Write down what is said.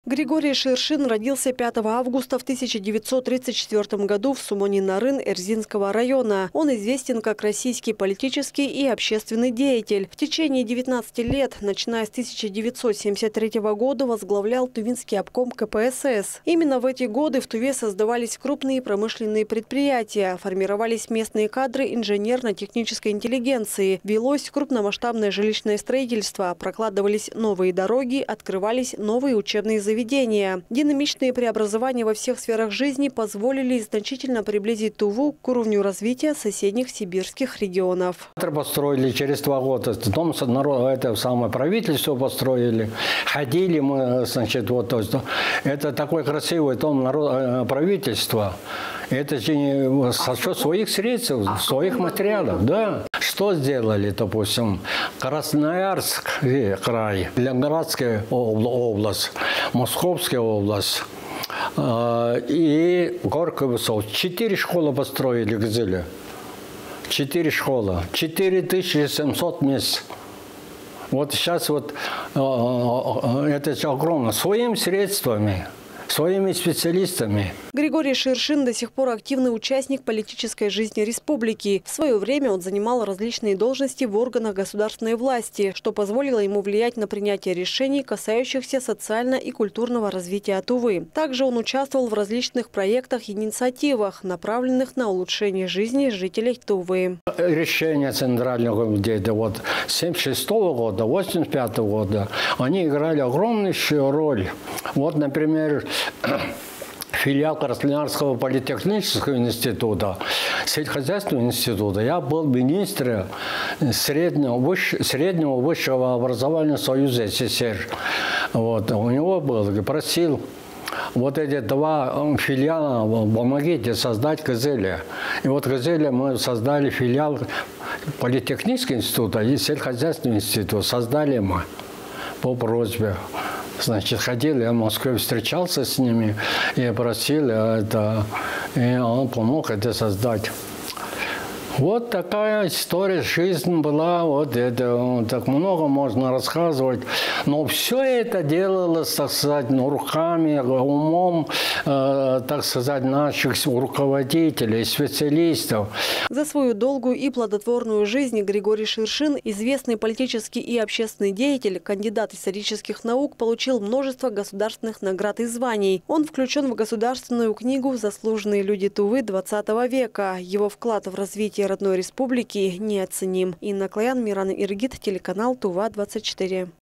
Григорий Ширшин родился 5 августа в 1934 году в Сумони-Нарын Эрзинского района. Он известен как российский политический и общественный деятель. В течение 19 лет, начиная с 1973 года, возглавлял Тувинский обком КПСС. Именно в эти годы в Туве создавались крупные промышленные предприятия, формировались местные кадры инженерно-технической интеллигенции, велось крупномасштабное жилищное строительство, прокладывались новые дороги, открывались новые учебные заведения. Динамичные преобразования во всех сферах жизни позволили значительно приблизить Туву к уровню развития соседних сибирских регионов. Построили через 2 года. Дом это самое правительство построили. Ходили мы, значит, вот, то есть, это такой красивый дом правительства. Это же со счет своих средств, своих материалов, да. Что сделали, допустим, Красноярск край, Ленинградская область, Московская область и Горький Высот. 4 школы построили в Гзыле. 4 школы. 4700 мест. Вот сейчас вот это огромно. Своими средствами. Своими специалистами. Григорий Ширшин до сих пор активный участник политической жизни республики. В свое время он занимал различные должности в органах государственной власти, что позволило ему влиять на принятие решений, касающихся социально- и культурного развития Тувы. Также он участвовал в различных проектах и инициативах, направленных на улучшение жизни жителей Тувы. Решения Центрального комитета вот 1976 года, 1985 года, они играли огромнейшую роль. Вот, например, филиал Красноярского политехнического института, сельскохозяйственного института. Я был министром среднего высшего образования Союза СССР. Вот. У него был, просил вот эти 2 филиала, помогите создать Гзыле. И вот в Гзыле мы создали филиал политехнического института и сельскохозяйственного института. Создали мы по просьбе. Значит, ходил, я в Москве встречался с ними и просил это, и он помог это создать. Вот такая история, жизнь была, вот это, так много можно рассказывать. Но все это делалось, так сказать, руками, умом, так сказать, наших руководителей, специалистов. За свою долгую и плодотворную жизнь Григорий Ширшин, известный политический и общественный деятель, кандидат исторических наук, получил множество государственных наград и званий. Он включен в Государственную книгу «Заслуженные люди Тувы XX века». Его вклад в развитие родной республики неоценим. Инна Клоян, Миран Иргит, телеканал Тува-24.